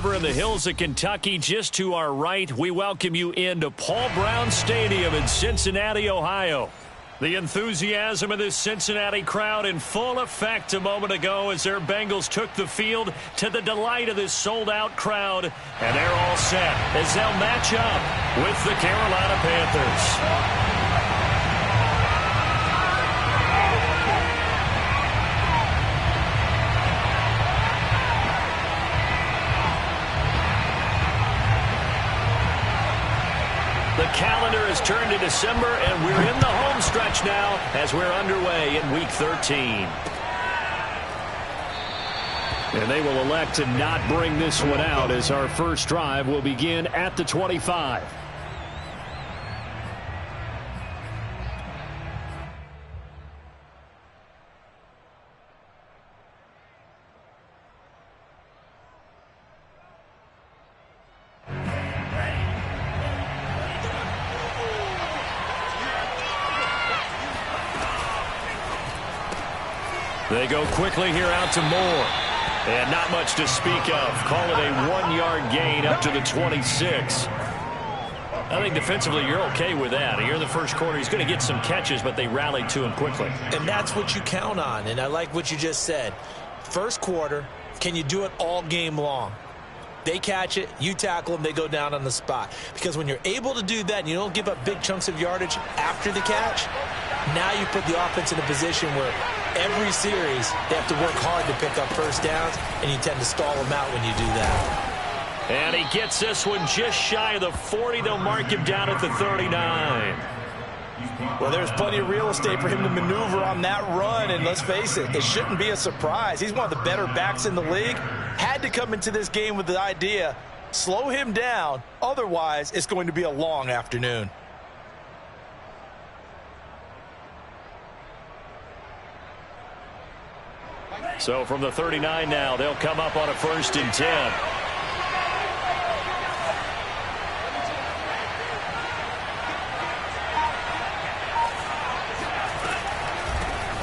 River in the hills of Kentucky. Just to our right, we welcome you into Paul Brown Stadium in Cincinnati, Ohio. The enthusiasm of this Cincinnati crowd in full effect a moment ago as their Bengals took the field to the delight of this sold-out crowd. And they're all set as they'll match up with the Carolina Panthers. The calendar has turned to December, and we're in the home stretch now as we're underway in Week 13. And they will elect to not bring this one out as our first drive will begin at the 25. They go quickly here out to Moore. And not much to speak of. Call it a 1-yard gain up to the 26. I think defensively you're okay with that. Here in the first quarter, he's going to get some catches, but they rallied to him quickly. And that's what you count on. And I like what you just said. First quarter, can you do it all game long? They catch it, you tackle them, they go down on the spot. Because when you're able to do that and you don't give up big chunks of yardage after the catch, now you put the offense in a position where every series they have to work hard to pick up first downs, and you tend to stall them out when you do that. And he gets this one just shy of the 40. They'll mark him down at the 39. Well, there's plenty of real estate for him to maneuver on that run, and let's face it, it shouldn't be a surprise. He's one of the better backs in the league. Had to come into this game with the idea, slow him down, otherwise it's going to be a long afternoon. So from the 39 now, they'll come up on a 1st and 10.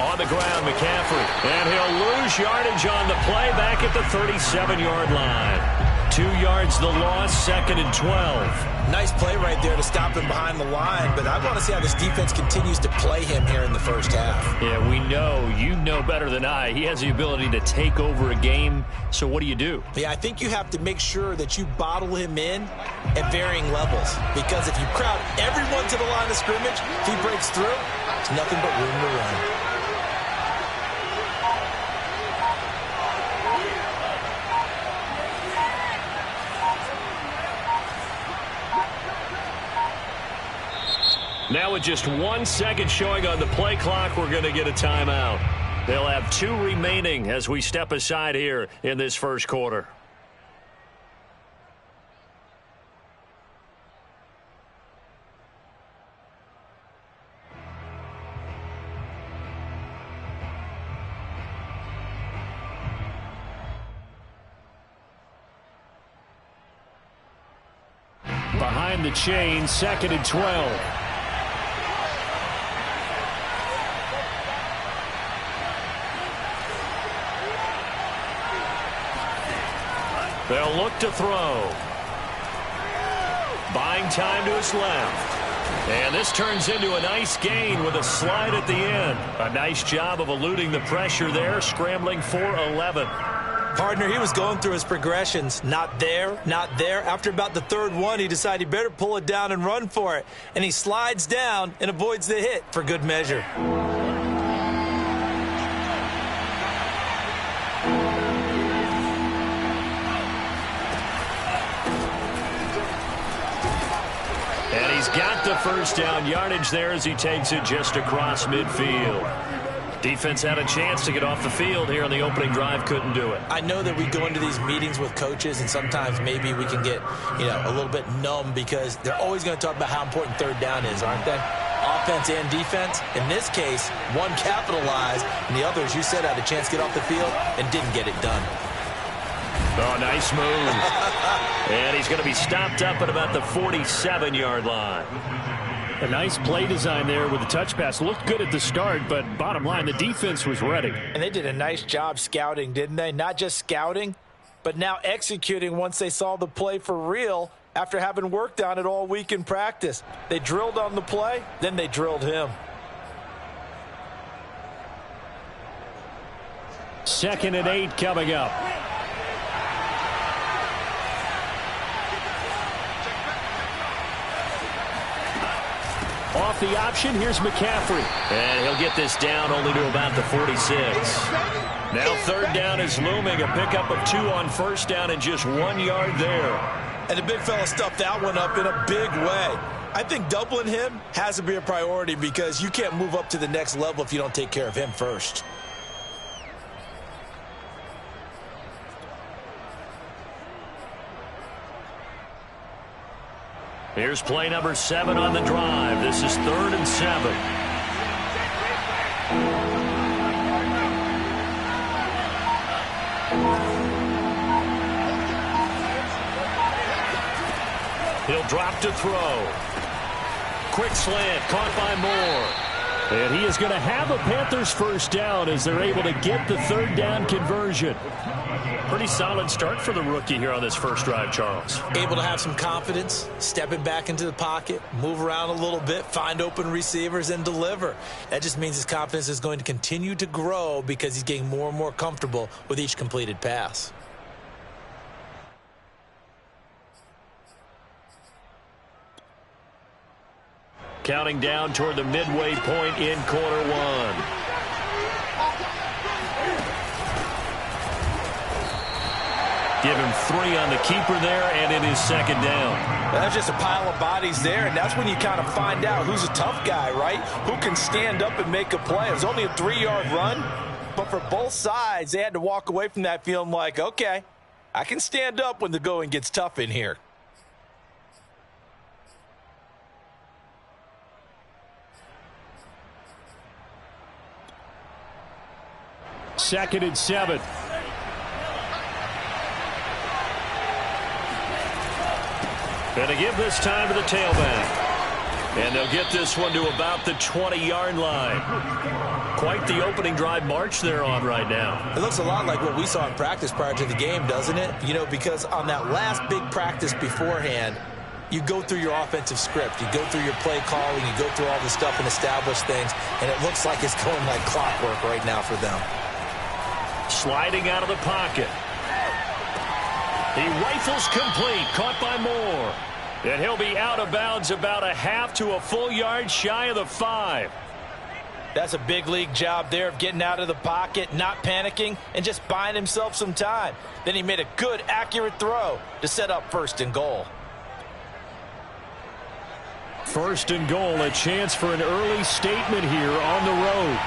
On the ground, McCaffrey. And he'll lose yardage on the play back at the 37-yard line. 2 yards the loss, 2nd and 12. Nice play right there to stop him behind the line, but I want to see how this defense continues to play him here in the first half. Yeah, we know. You know better than I. He has the ability to take over a game, so what do you do? Yeah, I think you have to make sure that you bottle him in at varying levels, because if you crowd everyone to the line of scrimmage, if he breaks through, it's nothing but room to run. Now with just 1 second showing on the play clock, we're going to get a timeout. They'll have 2 remaining as we step aside here in this first quarter. Behind the chain, 2nd and 12. They'll look to throw. Buying time to his left. And this turns into a nice gain with a slide at the end. A nice job of eluding the pressure there, scrambling for 11. Partner, he was going through his progressions. Not there, not there. After about the 3rd one, he decided he better pull it down and run for it. And he slides down and avoids the hit for good measure. And he's got the first down yardage there as he takes it just across midfield. Defense had a chance to get off the field here on the opening drive, couldn't do it. I know that we go into these meetings with coaches, and sometimes maybe we can get, a little bit numb because they're always going to talk about how important 3rd down is, aren't they? Offense and defense. In this case, one capitalized, and the others, you said, had a chance to get off the field and didn't get it done. Oh, nice move. And he's going to be stopped up at about the 47-yard line. A nice play design there with the touch pass. Looked good at the start, but bottom line, the defense was ready. And they did a nice job scouting, didn't they? Not just scouting, but but now executing once they saw the play for real after having worked on it all week in practice. They drilled on the play, then they drilled him. 2nd and 8 coming up. Off the option, here's McCaffrey. And he'll get this down only to about the 46. Now 3rd down is looming. A pickup of 2 on 1st down and just 1 yard there. And the big fella stuffed that one up in a big way. I think doubling him has to be a priority because you can't move up to the next level if you don't take care of him first. Here's play number 7 on the drive. This is 3rd and 7. He'll drop to throw. Quick slant, caught by Moore. And he is going to have a Panthers 1st down as they're able to get the 3rd down conversion. Pretty solid start for the rookie here on this first drive, Charles. Able to have some confidence, stepping back into the pocket, move around a little bit, find open receivers, and deliver. That just means his confidence is going to continue to grow because he's getting more and more comfortable with each completed pass. Counting down toward the midway point in quarter 1. Give him 3 on the keeper there, and it is 2nd down. That's just a pile of bodies there, and that's when you kind of find out who's a tough guy, right? Who can stand up and make a play. It was only a 3-yard run, but for both sides, they had to walk away from that feeling like, okay, I can stand up when the going gets tough in here. Second and 7. And to give this time to the tailback. And they'll get this one to about the 20-yard line. Quite the opening drive march they're on right now. It looks a lot like what we saw in practice prior to the game, doesn't it? You know, because on that last big practice beforehand, you go through your offensive script. You go through your play calling. You go through all the stuff and establish things. And it looks like it's going like clockwork right now for them. Sliding out of the pocket. He rifles complete. Caught by Moore. And he'll be out of bounds about a half to a full yard shy of the 5. That's a big league job there of getting out of the pocket, not panicking, and just buying himself some time. Then he made a good, accurate throw to set up 1st and goal. 1st and goal, a chance for an early statement here on the road.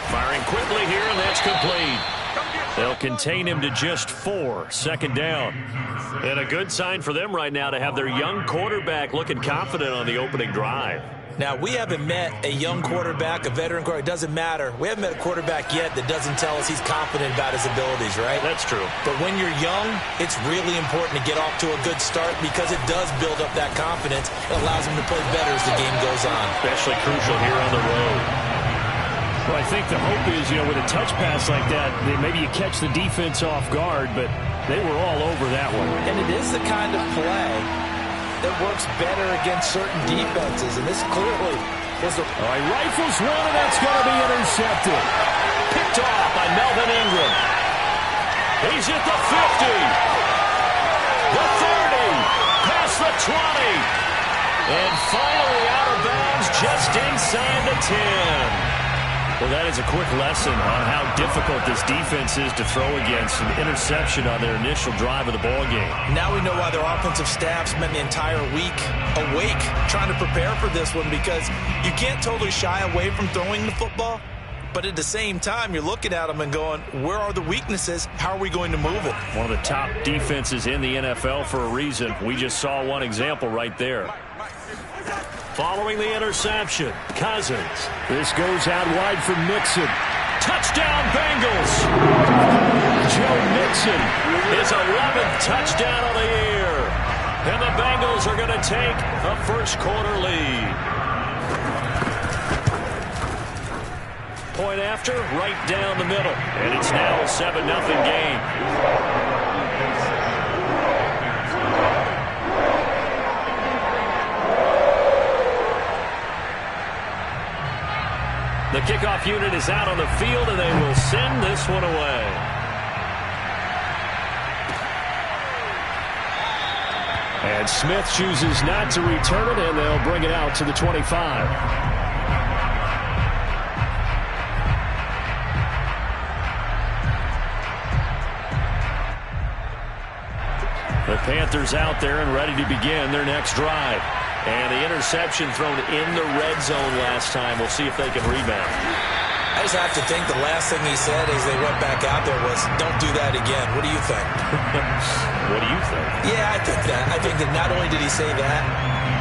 Firing quickly here, and that's complete. They'll contain him to just 4. 2nd down. And a good sign for them right now to have their young quarterback looking confident on the opening drive. Now, we haven't met a young quarterback, a veteran quarterback. It doesn't matter. We haven't met a quarterback yet that doesn't tell us he's confident about his abilities, right? That's true. But when you're young, it's really important to get off to a good start because it does build up that confidence. It allows him to play better as the game goes on. Especially crucial here on the road. Well, I think the hope is, you know, with a touch pass like that, maybe you catch the defense off guard, but they were all over that one. And it is the kind of play that works better against certain defenses, and this clearly was the... All right, rifles one, and that's going to be intercepted. Picked off by Melvin Ingram. He's at the 50. The 30. Past the 20. And finally out of bounds just inside the 10. Well, that is a quick lesson on how difficult this defense is to throw against. An interception on their initial drive of the ballgame. Now we know why their offensive staff spent the entire week awake trying to prepare for this one, because you can't totally shy away from throwing the football, but at the same time, you're looking at them and going, where are the weaknesses? How are we going to move it? One of the top defenses in the NFL for a reason. We just saw one example right there. Following the interception, Cousins. This goes out wide for Mixon. Touchdown, Bengals! Joe Mixon, his 11th touchdown of the year. And the Bengals are going to take a first quarter lead. point after, right down the middle. And it's now a 7-0 game. The kickoff unit is out on the field, and they will send this one away. And Smith chooses not to return it, and they'll bring it out to the 25. The Panthers out there and ready to begin their next drive. And the interception thrown in the red zone last time. We'll see if they can rebound. I just have to think the last thing he said as they went back out there was, don't do that again. What do you think? What do you think? Yeah, I think that. I think that not only did he say that,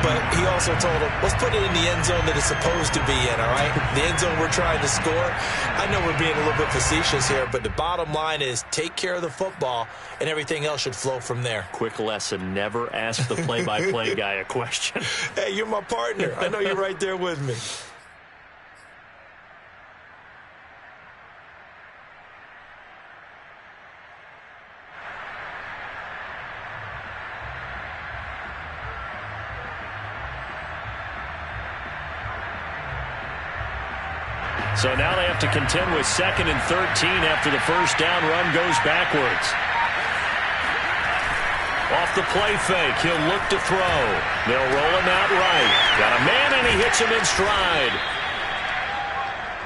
but he also told him, let's put it in the end zone that it's supposed to be in, all right? The end zone we're trying to score. I know we're being a little bit facetious here, but the bottom line is take care of the football, and everything else should flow from there. Quick lesson, never ask the play-by-play guy a question. Hey, you're my partner. I know you're right there with me. So now they have to contend with 2nd and 13 after the first down run goes backwards. Off the play fake, he'll look to throw. They'll roll him out right. Got a man, and he hits him in stride.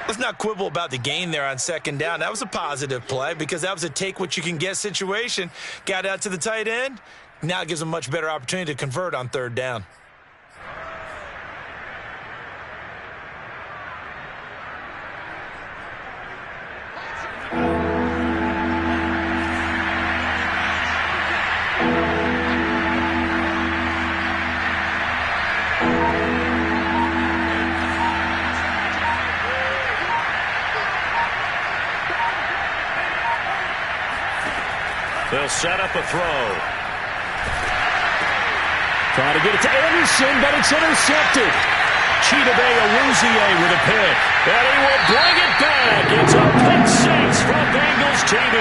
Let's not quibble about the gain there on 2nd down. That was a positive play because that was a take-what-you-can-get situation. Got out to the tight end. Now it gives them a much better opportunity to convert on 3rd down. They'll set up a throw. Trying to get it to Anderson, but it's intercepted. Chidobe Awuzie with a pick. And he will bring it back. It's a pick six from Bengals TV.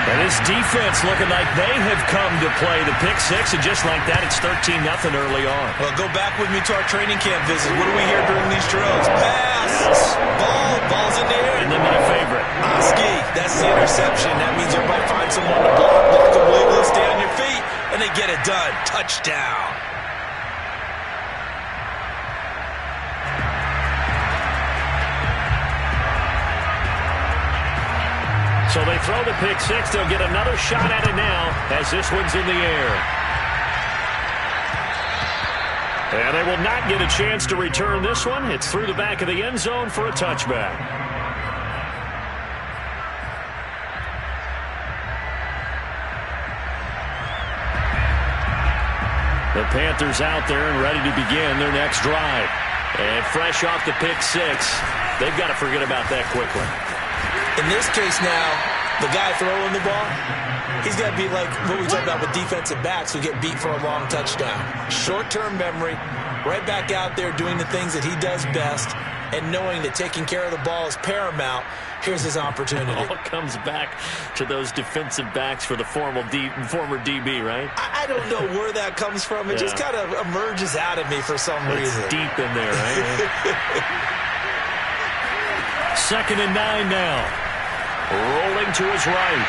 And this defense looking like they have come to play the pick six, and just like that, it's 13-0 early on. Well, go back with me to our training camp visit. What do we hear during these drills? Pass! Ball's in the air. And then my favorite. Oski, that's the interception. That means everybody finds someone to block them, wiggle, stay on your feet, and they get it done. Touchdown. So they throw the pick six. They'll get another shot at it now as this one's in the air. And they will not get a chance to return this one. It's through the back of the end zone for a touchback. The Panthers out there and ready to begin their next drive. And fresh off the pick six, they've got to forget about that quickly. In this case now, the guy throwing the ball, he's got to be like what we talked about with defensive backs who get beat for a long touchdown. Short-term memory, right back out there doing the things that he does best, and knowing that taking care of the ball is paramount. Here's his opportunity. It all comes back to those defensive backs for the former DB, right? I don't know where that comes from. It just kind of emerges out of me for some reason. It's deep in there, right? 2nd and 9 now. Rolling to his right.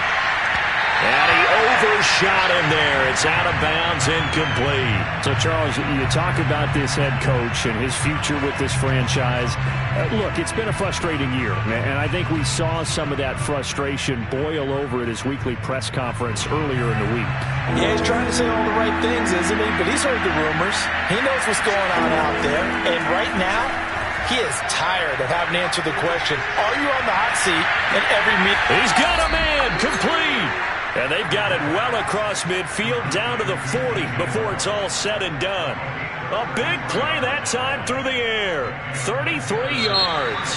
And he overshot him there. It's out of bounds, incomplete. So, Charles, you talk about this head coach and his future with this franchise. Look, it's been a frustrating year, and I think we saw some of that frustration boil over at his weekly press conference earlier in the week. Yeah, he's trying to say all the right things, isn't he? But he's heard the rumors. He knows what's going on out there. And right now, he is tired of having to answer the question, are you on the hot seat in every meeting? He's got a man, complete. And they've got it well across midfield down to the 40 before it's all said and done. A big play that time through the air. 33 yards.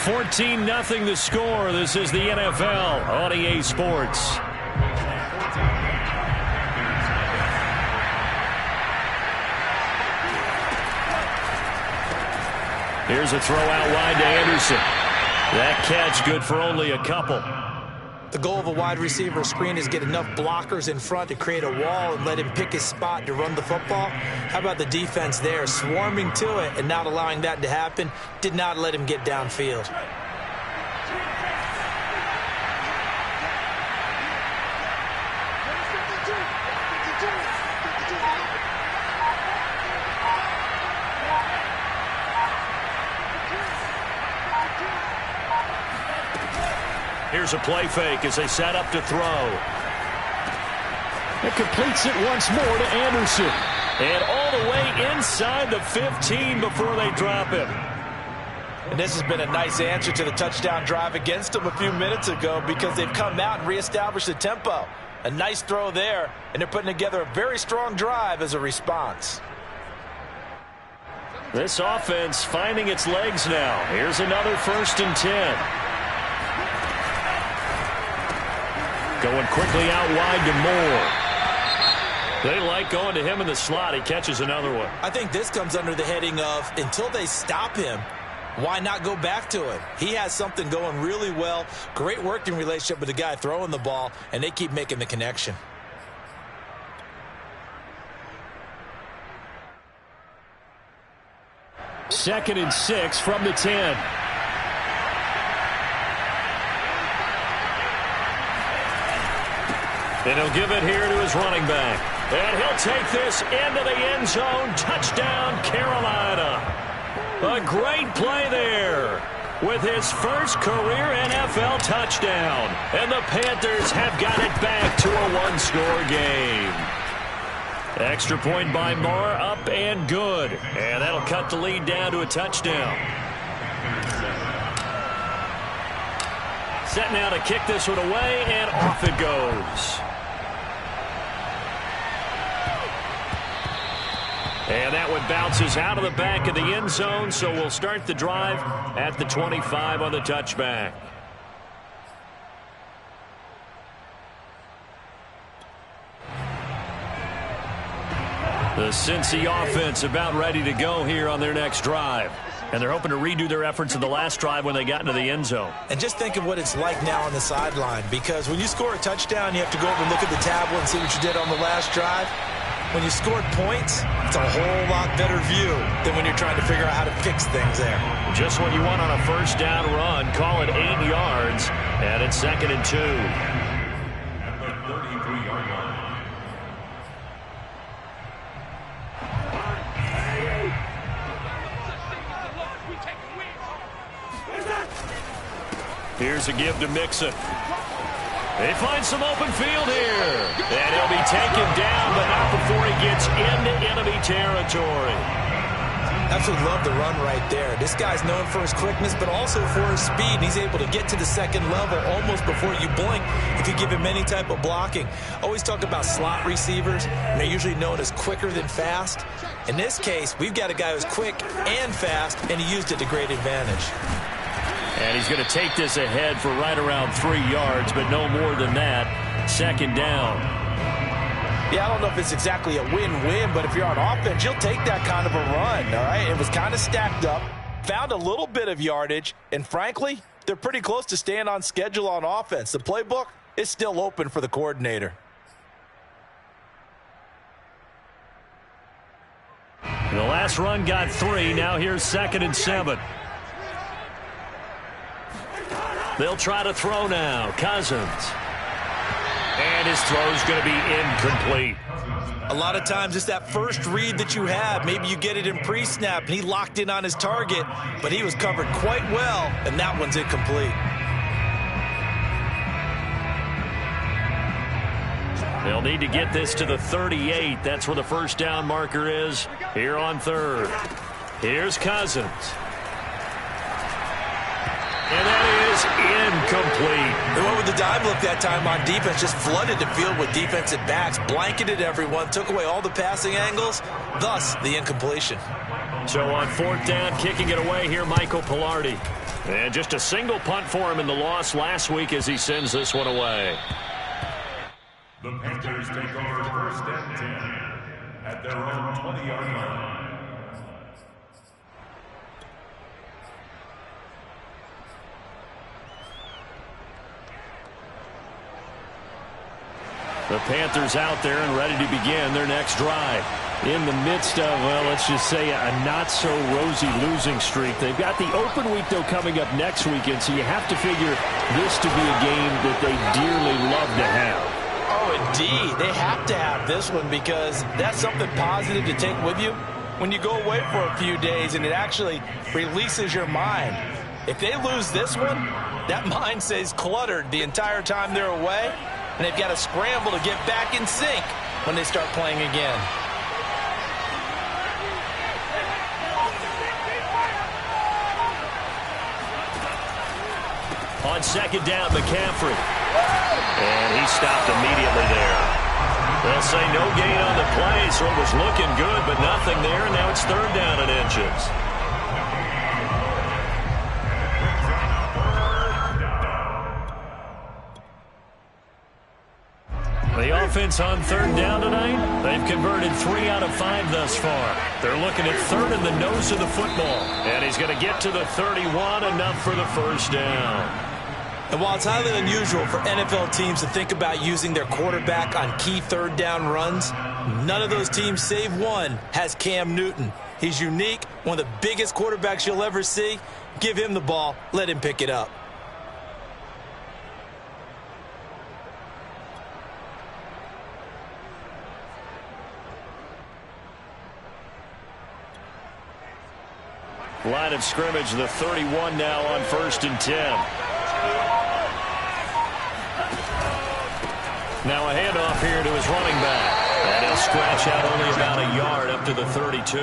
14-0 the score. This is the NFL on EA Sports. Here's a throw out wide to Anderson. That catch good for only a couple. The goal of a wide receiver screen is get enough blockers in front to create a wall and let him pick his spot to run the football. How about the defense there, swarming to it and not allowing that to happen? Did not let him get downfield. Here's a play fake as they set up to throw. It completes it once more to Anderson. And all the way inside the 15 before they drop him. And this has been a nice answer to the touchdown drive against them a few minutes ago because they've come out and reestablished the tempo. A nice throw there, and they're putting together a very strong drive as a response. This offense finding its legs now. Here's another 1st and 10. Going quickly out wide to Moore. They like going to him in the slot. He catches another one. I think this comes under the heading of until they stop him, why not go back to him? He has something going really well. Great working relationship with the guy throwing the ball, and they keep making the connection. Second and 6 from the 10. And he'll give it here to his running back. And he'll take this into the end zone. Touchdown, Carolina. A great play there with his first career NFL touchdown. And the Panthers have got it back to a one-score game. Extra point by Moore, up and good. And that'll cut the lead down to a touchdown. Set now to kick this one away, and off it goes. And that one bounces out of the back of the end zone, so we'll start the drive at the 25 on the touchback. The Cincy offense about ready to go here on their next drive. And they're hoping to redo their efforts in the last drive when they got into the end zone. And just think of what it's like now on the sideline, because when you score a touchdown, you have to go over and look at the tablet and see what you did on the last drive. When you scored points, it's a whole lot better view than when you're trying to figure out how to fix things there. Just what you want on a first down run. Call it 8 yards, and it's 2nd and 2. At the 33-yard line. Here's a give to Mixon. They find some open field here. And he'll be taken down, but not before he gets into enemy territory. Absolutely love the run right there. This guy's known for his quickness, but also for his speed. He's able to get to the second level almost before you blink if you give him any type of blocking. Always talk about slot receivers, and they're usually known as quicker than fast. In this case, we've got a guy who's quick and fast, and he used it to great advantage. And he's going to take this ahead for right around 3 yards, but no more than that. 2nd down. Yeah, I don't know if it's exactly a win-win, but if you're on offense, you'll take that kind of a run, all right? It was kind of stacked up, found a little bit of yardage, and frankly, they're pretty close to staying on schedule on offense. The playbook is still open for the coordinator. The last run got 3. Now here's 2nd and 7. They'll try to throw now. Cousins. And his throw's going to be incomplete. A lot of times it's that first read that you have. Maybe you get it in pre-snap, and he locked in on his target, but he was covered quite well, and that one's incomplete. They'll need to get this to the 38. That's where the first down marker is here on 3rd. Here's Cousins. And that is incomplete. They went with the dive look that time on defense, just flooded the field with defensive backs, blanketed everyone, took away all the passing angles, thus the incompletion. So on 4th down, kicking it away here, Michael Pilardi. And just a single punt for him in the loss last week as he sends this one away. The Panthers take over 1st and 10 at their own 20-yard line. The Panthers out there and ready to begin their next drive. In the midst of, well, let's just say a not-so-rosy losing streak. They've got the open week, though, coming up next weekend, so you have to figure this to be a game that they dearly love to have. Oh, indeed. They have to have this one because that's something positive to take with you when you go away for a few days, and it actually releases your mind. If they lose this one, that mind stays cluttered the entire time they're away, and they've got to scramble to get back in sync when they start playing again. On second down, McCaffrey. And he stopped immediately there. They'll say no gain on the play, so it was looking good, but nothing there, and now it's third down and inches. The offense on third down tonight, they've converted 3 out of 5 thus far. They're looking at third in the nose of the football. And he's going to get to the 31, enough for the first down. And while it's highly unusual for NFL teams to think about using their quarterback on key third down runs, none of those teams, save one, has Cam Newton. He's unique, one of the biggest quarterbacks you'll ever see. Give him the ball, let him pick it up. Line of scrimmage, the 31 now on 1st and 10. Now a handoff here to his running back. And he'll scratch out only about a yard up to the 32.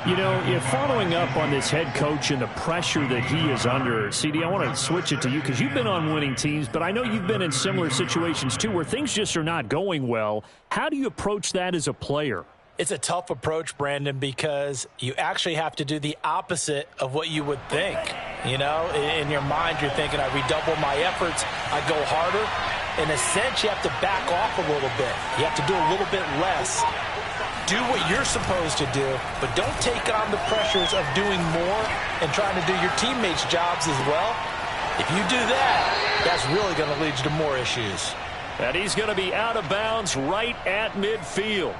You know, following up on this head coach and the pressure that he is under, CD, I want to switch it to you because you've been on winning teams, but I know you've been in similar situations too where things just are not going well. How do you approach that as a player? It's a tough approach, Brandon, because you actually have to do the opposite of what you would think. You know, in your mind, you're thinking, I redouble my efforts, I go harder. In a sense, you have to back off a little bit. You have to do a little bit less. Do what you're supposed to do, but don't take on the pressures of doing more and trying to do your teammates' jobs as well. If you do that, that's really going to lead you to more issues. And he's going to be out of bounds right at midfield.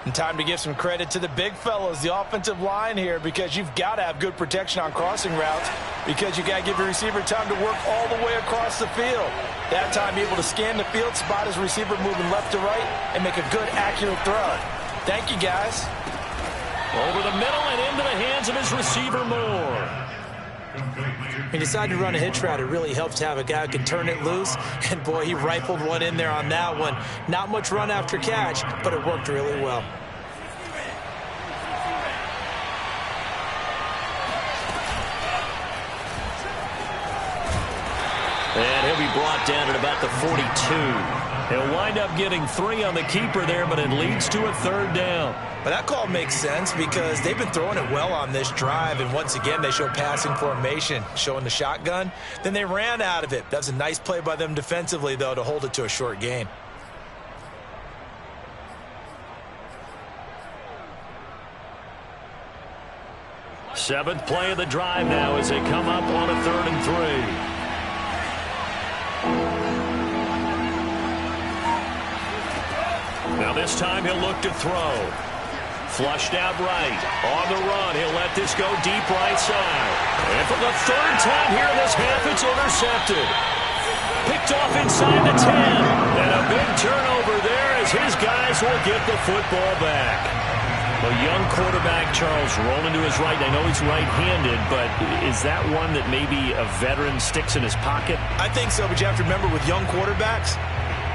And time to give some credit to the big fellows, the offensive line here, because you've got to have good protection on crossing routes because you got to give your receiver time to work all the way across the field. That time, able to scan the field, spot his receiver moving left to right, and make a good, accurate throw. Thank you, guys. Over the middle and into the hands of his receiver, Moore. When you decide to run a hitch route, it really helps to have a guy who can turn it loose. And, boy, he rifled one in there on that one. Not much run after catch, but it worked really well. And he'll be brought down at about the 42. He'll wind up getting 3 on the keeper there, but it leads to a third down. But that call makes sense because they've been throwing it well on this drive, and once again they show passing formation, showing the shotgun. Then they ran out of it. That's a nice play by them defensively, though, to hold it to a short gain. Seventh play of the drive now as they come up on a 3rd and 3. Now this time he'll look to throw. Flushed out right. On the run, he'll let this go deep right side. And for the 3rd time here in this half, it's intercepted. Picked off inside the 10. And a big turnover there as his guys will get the football back. A young quarterback, Charles, rolling to his right. I know he's right-handed, but is that one that maybe a veteran sticks in his pocket? I think so, but you have to remember with young quarterbacks,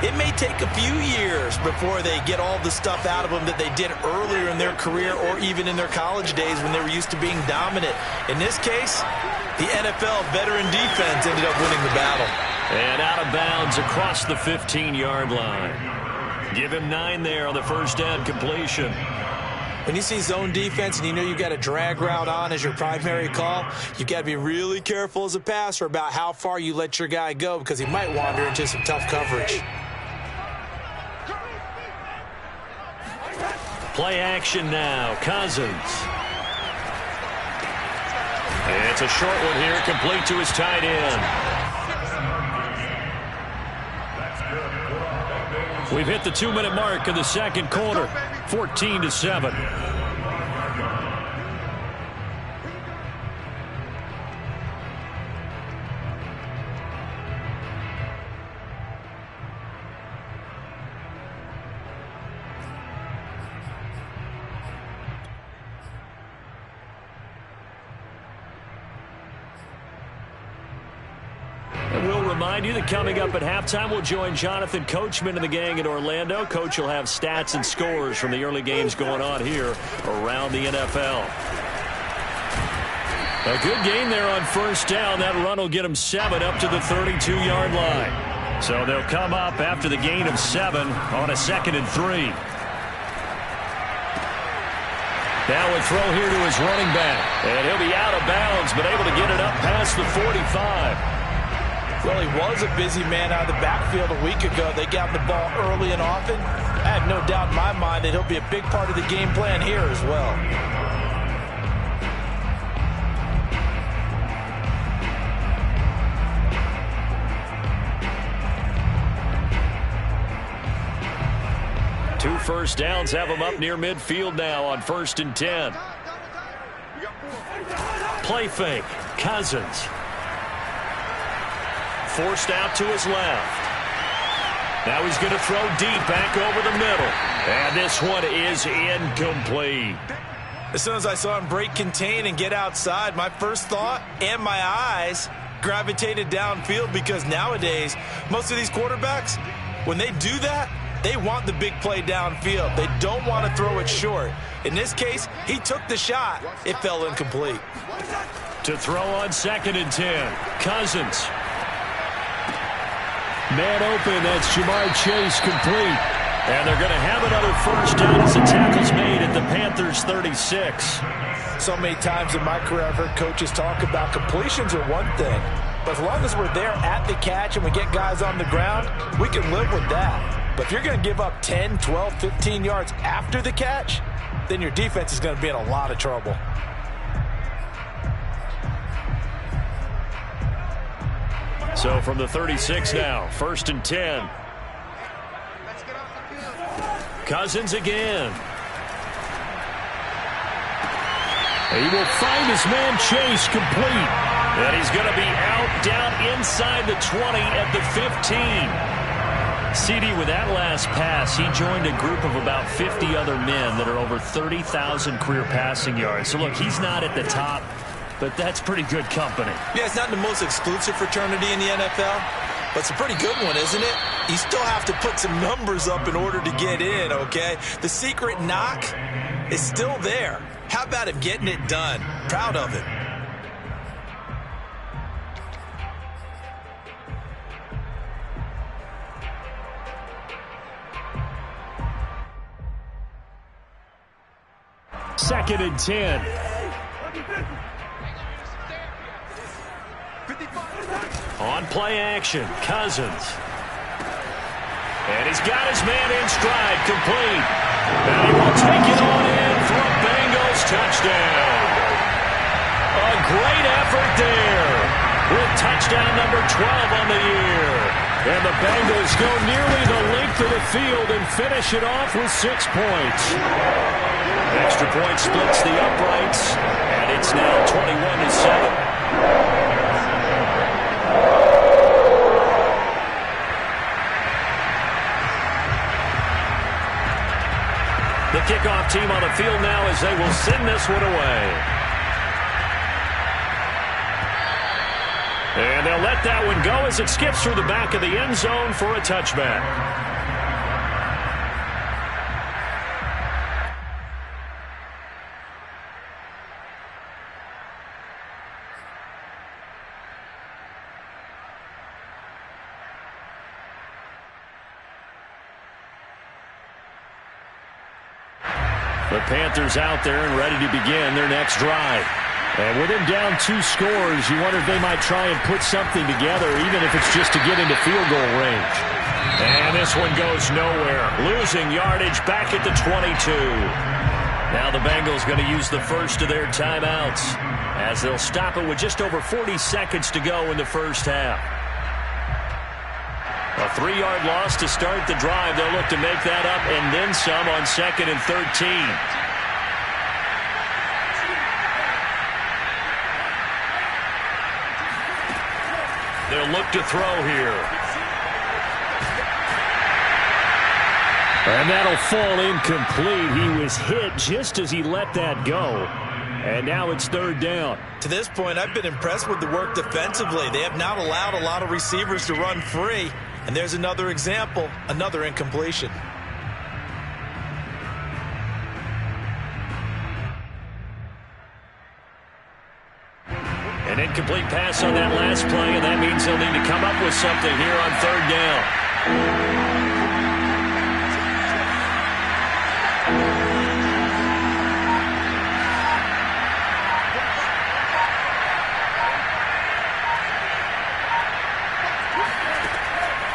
it may take a few years before they get all the stuff out of them that they did earlier in their career or even in their college days when they were used to being dominant. In this case, the NFL veteran defense ended up winning the battle. And out of bounds across the 15-yard line. Give him 9 there on the first down completion. When you see zone defense and you know you've got a drag route on as your primary call, you've got to be really careful as a passer about how far you let your guy go because he might wander into some tough coverage. Play action now. Cousins. It's a short one here, complete to his tight end. We've hit the 2-minute mark of the second quarter, 14-7. We'll remind you that coming up at halftime, we'll join Jonathan Coachman and the gang in Orlando. Coach will have stats and scores from the early games going on here around the NFL. A good gain there on first down. That run will get them 7 up to the 32-yard line. So they'll come up after the gain of 7 on a 2nd and 3. Now a throw here to his running back. And he'll be out of bounds, but able to get it up past the 45. Well, he was a busy man out of the backfield a week ago. They got the ball early and often. I have no doubt in my mind that he'll be a big part of the game plan here as well. Two first downs have him up near midfield now on 1st and 10. Play fake. Cousins. Forced out to his left. Now he's going to throw deep back over the middle. And this one is incomplete. As soon as I saw him break contain and get outside, my first thought and my eyes gravitated downfield, because nowadays, most of these quarterbacks, when they do that, they want the big play downfield. They don't want to throw it short. In this case, he took the shot. It fell incomplete. To throw on 2nd and 10. Cousins. Man open, that's Jamar Chase, complete. And they're going to have another first down as the tackle's made at the Panthers' 36. So many times in my career I've heard coaches talk about completions are one thing, but as long as we're there at the catch and we get guys on the ground, we can live with that. But if you're going to give up 10, 12, 15 yards after the catch, then your defense is going to be in a lot of trouble. So from the 36 now, 1st and 10. Cousins again. He will find his man Chase, complete. And he's going to be out down inside the 20 at the 15. CD, with that last pass, he joined a group of about 50 other men that are over 30,000 career passing yards. So look, he's not at the top, but that's pretty good company. Yeah, it's not the most exclusive fraternity in the NFL, but it's a pretty good one, isn't it? You still have to put some numbers up in order to get in, okay? The secret knock is still there. How about him getting it done? Proud of it. Second and 10. On play action, Cousins. And he's got his man in stride, complete. And he will take it on in for a Bengals touchdown. A great effort there with touchdown number 12 on the year. And the Bengals go nearly the length of the field and finish it off with 6 points. Extra point splits the uprights, and it's now 21-7. The kickoff team on the field now as they will send this one away. And they'll let that one go as it skips through the back of the end zone for a touchback. The Panthers out there and ready to begin their next drive. And with him down 2 scores, you wonder if they might try and put something together, even if it's just to get into field goal range. And this one goes nowhere. Losing yardage back at the 22. Now the Bengals going to use the first of their timeouts as they'll stop it with just over 40 seconds to go in the first half. A 3-yard loss to start the drive. They'll look to make that up and then some on 2nd and 13. They'll look to throw here. And that'll fall incomplete. He was hit just as he let that go. And now it's 3rd down. To this point, I've been impressed with the work defensively. They have not allowed a lot of receivers to run free. And there's another example, another incompletion. An incomplete pass on that last play, and that means they'll need to come up with something here on 3rd down.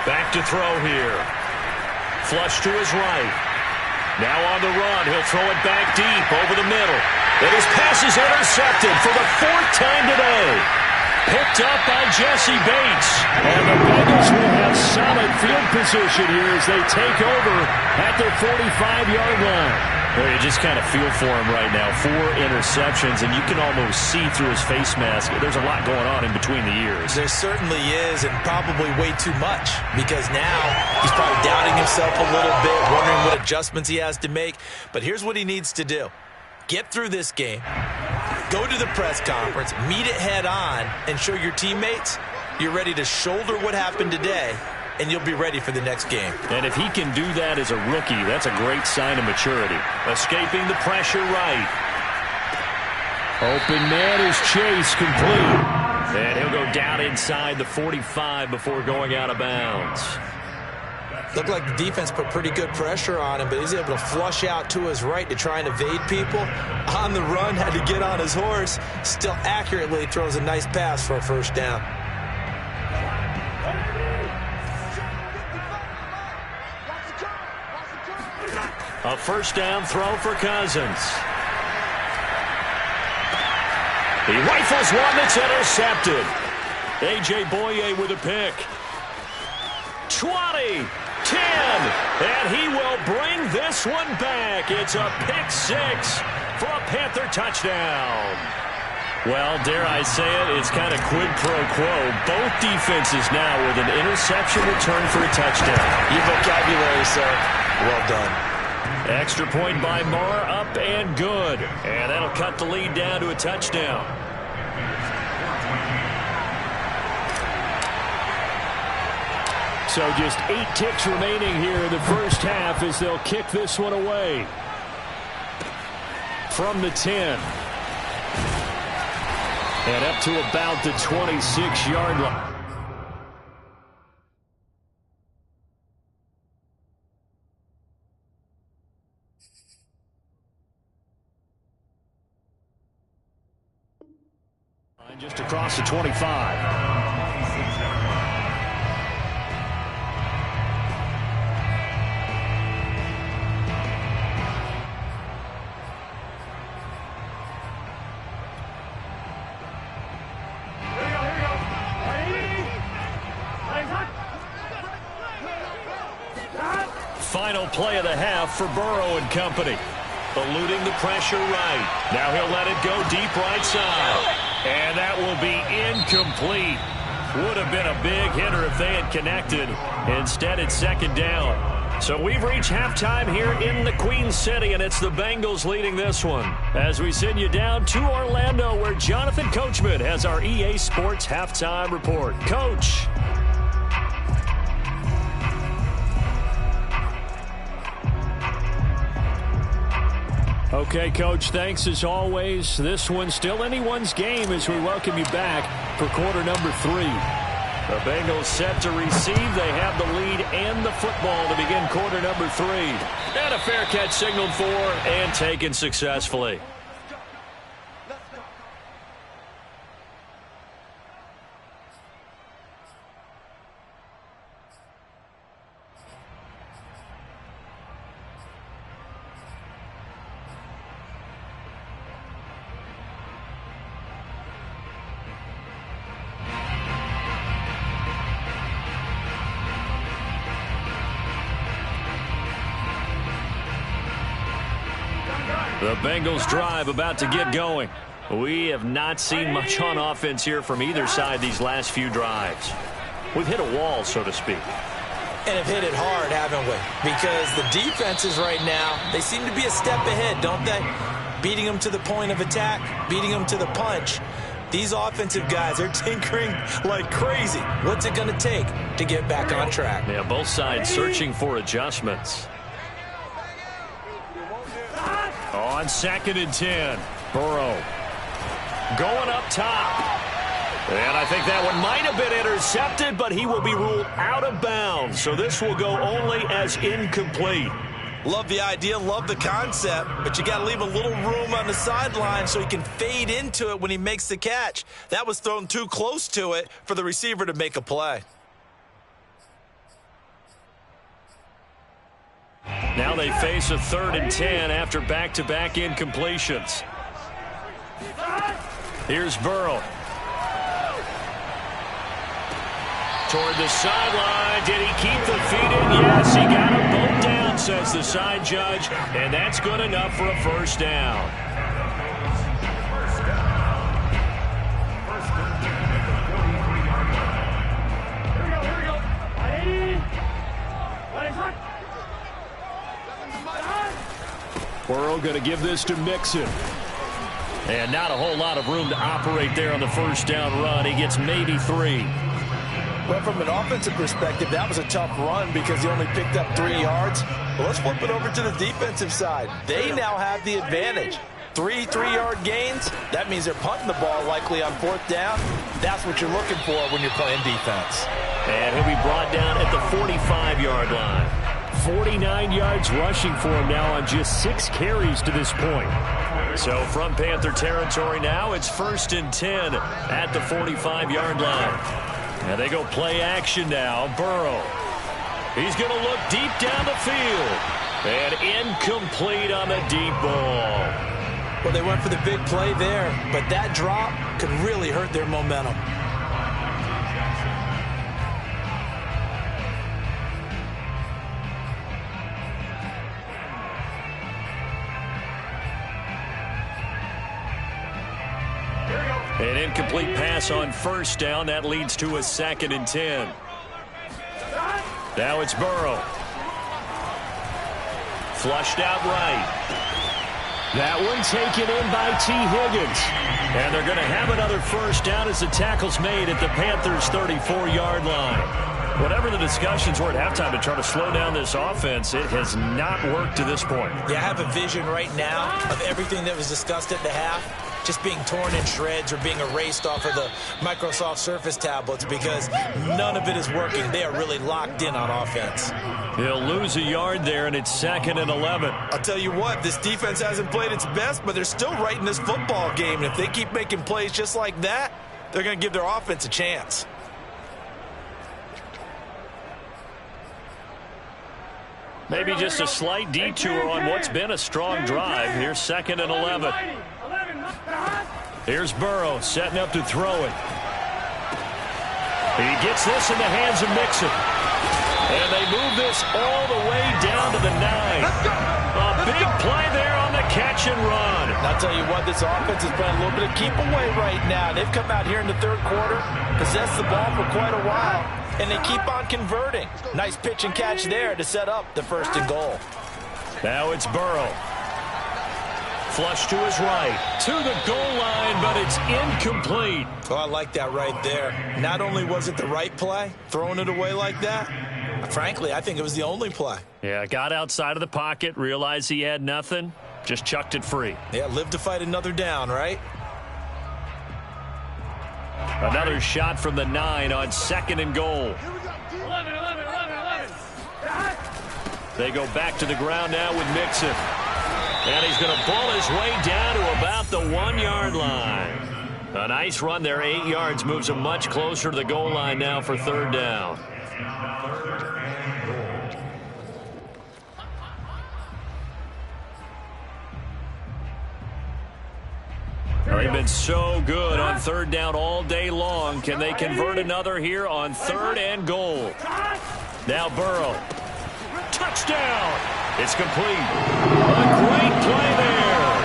Back to throw here. Flush to his right. Now on the run. He'll throw it back deep over the middle. And his pass is intercepted for the 4th time today. Picked up by Jesse Bates. And the Bengals will have solid field position here as they take over at their 45-yard line. Well, you just kind of feel for him right now. 4 interceptions, and you can almost see through his face mask. There's a lot going on in between the ears. There certainly is, and probably way too much, because now he's probably doubting himself a little bit, wondering what adjustments he has to make. But here's what he needs to do. Get through this game, go to the press conference, meet it head on, and show your teammates you're ready to shoulder what happened today, and you'll be ready for the next game. And if he can do that as a rookie, that's a great sign of maturity. Escaping the pressure right. Open man is Chase, complete. And he'll go down inside the 45 before going out of bounds. Looked like the defense put pretty good pressure on him, but he's able to flush out to his right to try and evade people. On the run, had to get on his horse. Still accurately throws a nice pass for a 1st down. A 1st down throw for Cousins. He rifles one that's intercepted. A.J. Boye with a pick. 20, 10, and he will bring this one back. It's a pick 6 for a Panther touchdown. Well, dare I say it, it's kind of quid pro quo. Both defenses now with an interception return for a touchdown. Your vocabulary, sir. Well done. Extra point by Marr, up and good. And that'll cut the lead down to a touchdown. So just 8 ticks remaining here in the 1st half as they'll kick this one away. From the 10. And up to about the 26-yard line. Just across the 25. Final play of the half for Burrow and company. Eluding the pressure right. Now he'll let it go deep right side. And that will be incomplete. Would have been a big hitter if they had connected. Instead, it's 2nd down. So we've reached halftime here in the Queen City, and it's the Bengals leading this one. As we send you down to Orlando, where Jonathan Coachman has our EA Sports halftime report. Coach. Okay, Coach, thanks as always. This one's still anyone's game as we welcome you back for quarter number 3. The Bengals set to receive. They have the lead and the football to begin quarter number 3. And a fair catch signaled for and taken successfully. The Bengals drive about to get going. We have not seen much on offense here from either side these last few drives. We've hit a wall, so to speak. And have hit it hard, haven't we? Because the defenses right now, they seem to be a step ahead, don't they? Beating them to the point of attack, beating them to the punch. These offensive guys are tinkering like crazy. What's it going to take to get back on track? Yeah, both sides searching for adjustments. On 2nd and 10, Burrow going up top. And I think that one might have been intercepted, but he will be ruled out of bounds. So this will go only as incomplete. Love the idea, love the concept, but you got to leave a little room on the sideline so he can fade into it when he makes the catch. That was thrown too close to it for the receiver to make a play. Now they face a 3rd and 10 after back-to-back incompletions. Here's Burrow. Toward the sideline. Did he keep the feet in? Yes, he got them both down, says the side judge, and that's good enough for a first down. Burrow going to give this to Mixon. And not a whole lot of room to operate there on the first down run. He gets maybe 3. Well, from an offensive perspective, that was a tough run because he only picked up 3 yards. Well, let's flip it over to the defensive side. They now have the advantage. 3 3-yard gains. That means they're punting the ball likely on 4th down. That's what you're looking for when you're playing defense. And he'll be brought down at the 45-yard line. 49 yards rushing for him now on just 6 carries to this point. So from Panther territory now, it's 1st and 10 at the 45-yard line. And they go play action now. Burrow. He's going to look deep down the field. And incomplete on the deep ball. Well, they went for the big play there, but that drop could really hurt their momentum. An incomplete pass on 1st down. That leads to a 2nd and 10. Now it's Burrow. Flushed out right. That one taken in by T. Higgins. And they're going to have another first down as the tackle's made at the Panthers' 34-yard line. Whatever the discussions were at halftime to try to slow down this offense, it has not worked to this point. Yeah, I have a vision right now of everything that was discussed at the half just being torn in shreds or being erased off of the Microsoft Surface tablets because none of it is working. They are really locked in on offense. He'll lose a yard there, and it's 2nd and 11. I'll tell you what, this defense hasn't played its best, but they're still right in this football game. And if they keep making plays just like that, they're going to give their offense a chance. Maybe just a slight detour on what's been a strong drive. Here's 2nd and 11. Here's Burrow setting up to throw it. He gets this in the hands of Mixon. And they move this all the way down to the 9. A big play there on the catch and run. I'll tell you what, this offense is playing a little bit of keep away right now. They've come out here in the 3rd quarter, possessed the ball for quite a while, and they keep on converting. Nice pitch and catch there to set up the 1st and goal. Now it's Burrow. Flush to his right, to the goal line, but it's incomplete. Oh, I like that right there. Not only was it the right play, throwing it away like that, frankly, I think it was the only play. Yeah, got outside of the pocket, realized he had nothing, just chucked it free. Yeah, live to fight another down, right? Another shot from the 9 on 2nd and goal. 11. They go back to the ground now with Mixon. And he's going to pull his way down to about the 1-yard line. A nice run there, 8 yards, moves him much closer to the goal line now for 3rd down. They've been so good on 3rd down all day long. Can they convert another here on 3rd and goal? Now Burrow. Touchdown! It's complete. A great play there.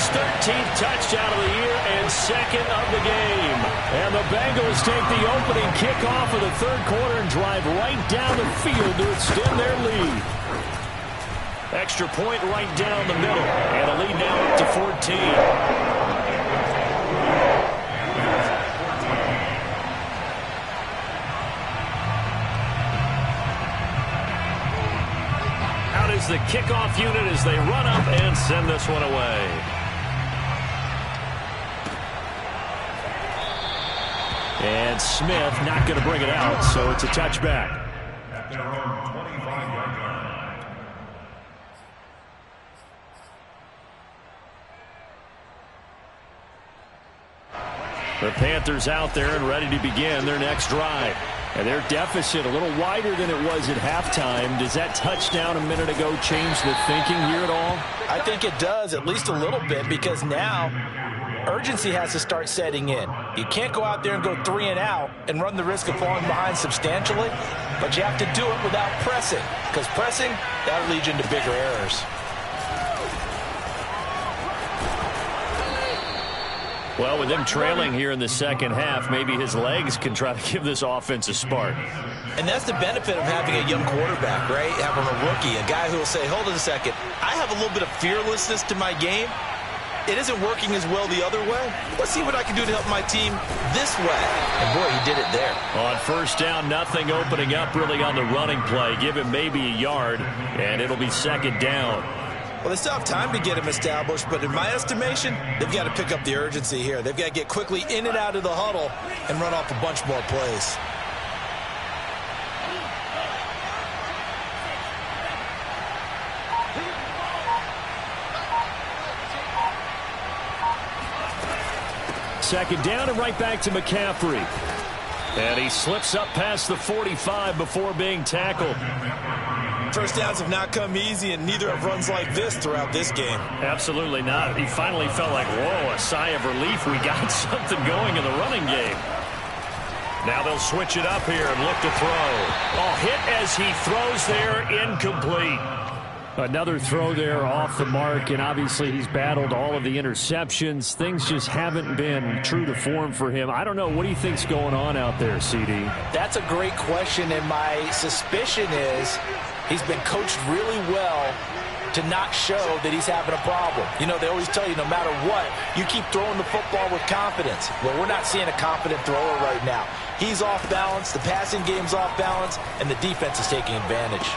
his 13th touchdown of the year and second of the game. And the Bengals take the opening kickoff of the third quarter and drive right down the field to extend their lead. Extra point right down the middle. And a lead now up to 14. Out is the kickoff unit as they run up and send this one away. And Smith not going to bring it out, so it's a touchback. The Panthers out there and ready to begin their next drive. And their deficit a little wider than it was at halftime. Does that touchdown a minute ago change the thinking here at all? I think it does, at least a little bit, because now urgency has to start setting in. You can't go out there and go 3 and out and run the risk of falling behind substantially, but you have to do it without pressing, because pressing, that'll lead you into bigger errors. Well, with them trailing here in the second half, maybe his legs can try to give this offense a spark. And that's the benefit of having a young quarterback, right? Having a rookie, a guy who will say, hold on a second, I have a little bit of fearlessness to my game. It isn't working as well the other way. Let's see what I can do to help my team this way. And, boy, he did it there. On first down, nothing opening up really on the running play. Give him maybe a yard, and it'll be second down. Well, they still have time to get him established, but in my estimation, they've got to pick up the urgency here. They've got to get quickly in and out of the huddle and run off a bunch more plays. Second down and right back to McCaffrey. And he slips up past the 45 before being tackled. First downs have not come easy, and neither have runs like this throughout this game. Absolutely not. He finally felt like, whoa, a sigh of relief. We got something going in the running game. Now they'll switch it up here and look to throw. Oh, hit as he throws there, incomplete. Another throw there off the mark, and obviously he's battled all of the interceptions. Things just haven't been true to form for him. I don't know. What do you think's going on out there, CD? That's a great question, and my suspicion is he's been coached really well to not show that he's having a problem. You know, they always tell you no matter what, you keep throwing the football with confidence. Well, we're not seeing a confident thrower right now. He's off balance, the passing game's off balance, and the defense is taking advantage.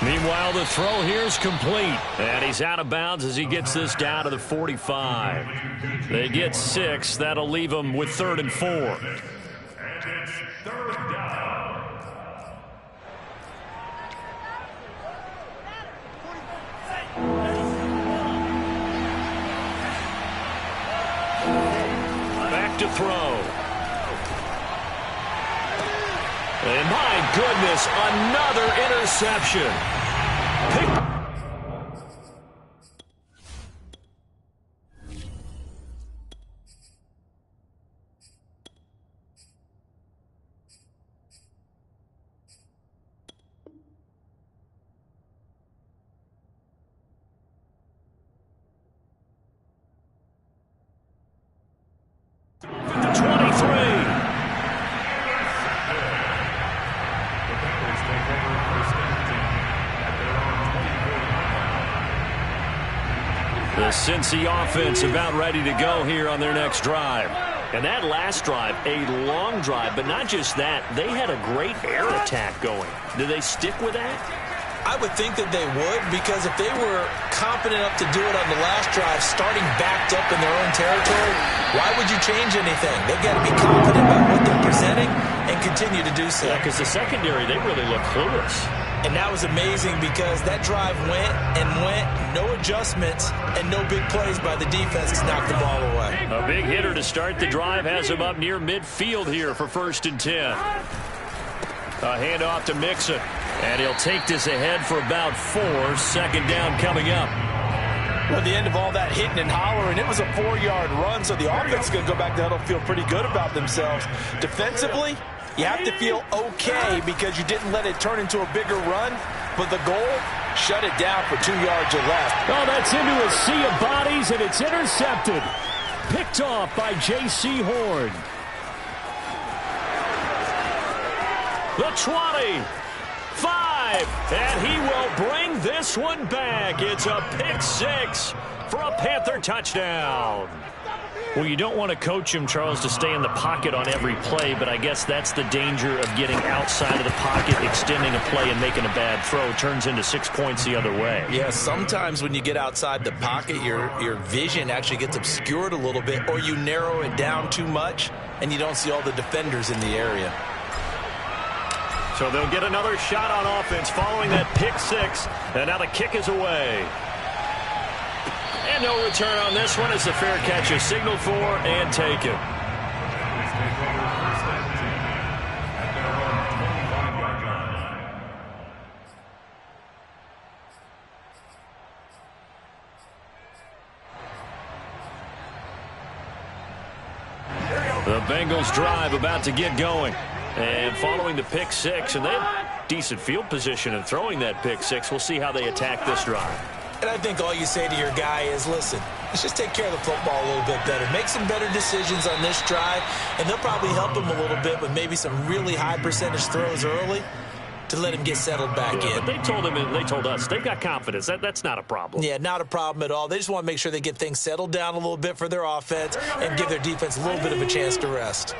Meanwhile, the throw here is complete. And he's out of bounds as he gets this down to the 45. They get 6. That'll leave him with 3rd and 4. And it's 3rd down. Back to throw. And my goodness, another interception. Cincy offense about ready to go here on their next drive. And that last drive, a long drive, but not just that. They had a great air attack going. Do they stick with that? I would think that they would, because if they were confident enough to do it on the last drive, starting backed up in their own territory, why would you change anything? They've got to be confident about what they're presenting and continue to do so. Yeah, because the secondary, they really look clueless. And that was amazing because that drive went and went, no adjustments, and no big plays by the defense to knock the ball away. A big hitter to start the drive has him up near midfield here for 1st and 10. A handoff to Mixon, and he'll take this ahead for about 4. 2nd down coming up. Well, at the end of all that hitting and hollering, it was a 4-yard run, so the offense is going to go back to huddle, feel pretty good about themselves. Defensively, you have to feel okay because you didn't let it turn into a bigger run, but the goal shut it down for 2 yards or less. Oh, that's into a sea of bodies, and it's intercepted. Picked off by J.C. Horn. The 20. 5. And he will bring this one back. It's a pick 6 for a Panther touchdown. Well, you don't want to coach him, Charles, to stay in the pocket on every play, but I guess that's the danger of getting outside of the pocket, extending a play, and making a bad throw. Turns into 6 points the other way. Yeah, sometimes when you get outside the pocket, your vision actually gets obscured a little bit, or you narrow it down too much, and you don't see all the defenders in the area. So they'll get another shot on offense following that pick 6, and now the kick is away. And no return on this one as the fair catch is signaled for and taken. The Bengals drive about to get going. And following the pick 6, and they have decent field position in throwing that pick 6. We'll see how they attack this drive. And I think all you say to your guy is, listen, let's just take care of the football a little bit better. Make some better decisions on this drive, and they'll probably help him a little bit with maybe some really high percentage throws early to let him get settled back in. But they told him, and they told us, they've got confidence. That's not a problem. Yeah, not a problem at all. They just want to make sure they get things settled down a little bit for their offense and give their defense a little bit of a chance to rest.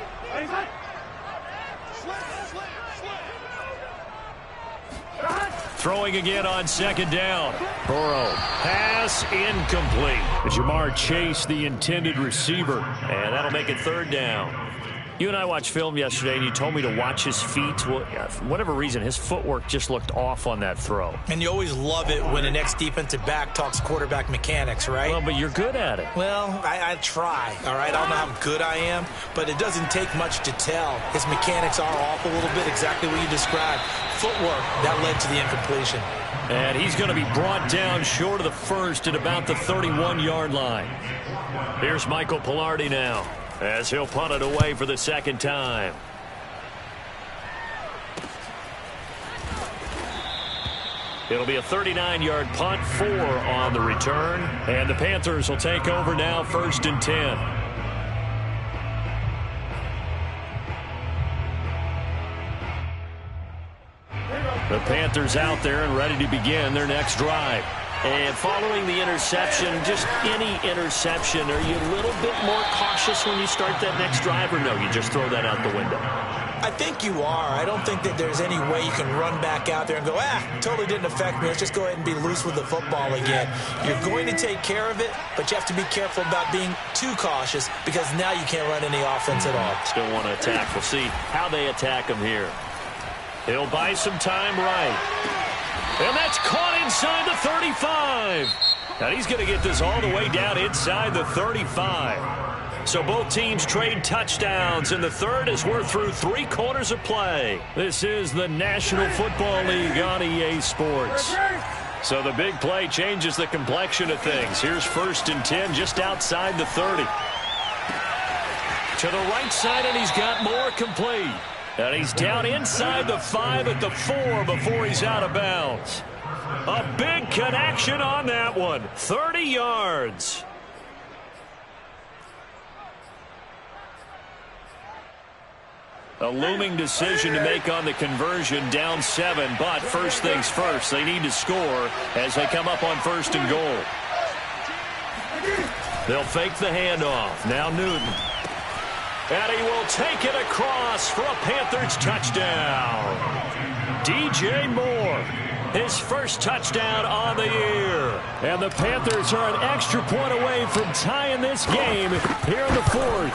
Throwing again on second down. Burrow. Pass incomplete. Jamar Chase, the intended receiver. And that'll make it third down. You and I watched film yesterday, and you told me to watch his feet. Well, for whatever reason, his footwork just looked off on that throw. And you always love it when an ex-defensive back talks quarterback mechanics, right? Well, but you're good at it. Well, I try, all right? I don't know how good I am, but it doesn't take much to tell. His mechanics are off a little bit, exactly what you described. Footwork, that led to the incompletion. And he's going to be brought down short of the first at about the 31-yard line. Here's Michael Pilardi now, as he'll punt it away for the second time. It'll be a 39-yard punt, 4 on the return. And the Panthers will take over now, 1st and 10. The Panthers out there and ready to begin their next drive. And following the interception, just any interception, are you a little bit more cautious when you start that next drive, or no, you just throw that out the window? I think you are. I don't think that there's any way you can run back out there and go, totally didn't affect me. Let's just go ahead and be loose with the football again. You're going to take care of it, but you have to be careful about being too cautious because now you can't run any offense at all. Still want to attack. We'll see how they attack him here. He'll buy some time right. And that's caught inside the 35. And he's going to get this all the way down inside the 35. So both teams trade touchdowns in the third as we're through 3 quarters of play. This is the National Football League on EA Sports. So the big play changes the complexion of things. Here's 1st and 10 just outside the 30. To the right side, and he's got more complete. And he's down inside the 5 at the 4 before he's out of bounds. A big connection on that one. 30 yards. A looming decision to make on the conversion, down 7. But first things first, they need to score as they come up on 1st and goal. They'll fake the handoff. Now Newton. And he will take it across for a Panthers touchdown. DJ Moore, his first touchdown on the year. And the Panthers are an extra point away from tying this game here in the 4th.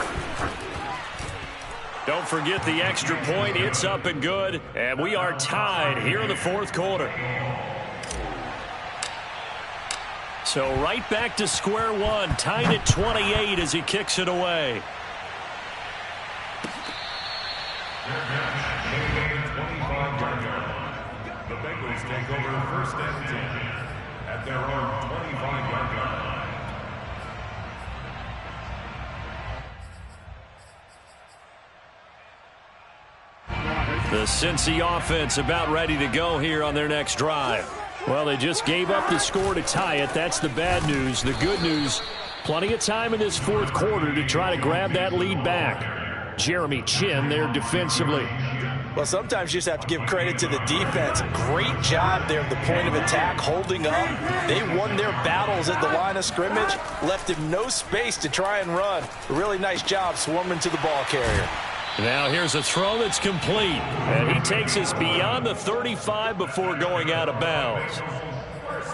Don't forget the extra point. It's up and good. And we are tied here in the 4th quarter. So right back to square one. Tied at 28 as he kicks it away. The Bengals take over 1st and 10 at their own 25-yard line. The Cincy offense about ready to go here on their next drive. Well, they just gave up the score to tie it. That's the bad news. The good news, plenty of time in this fourth quarter to try to grab that lead back. Jeremy Chin there defensively. Well, sometimes you just have to give credit to the defense. Great job there at the point of attack, holding up. They won their battles at the line of scrimmage, left him no space to try and run. A really nice job swarming to the ball carrier. Now here's a throw that's complete. And he takes us beyond the 35 before going out of bounds.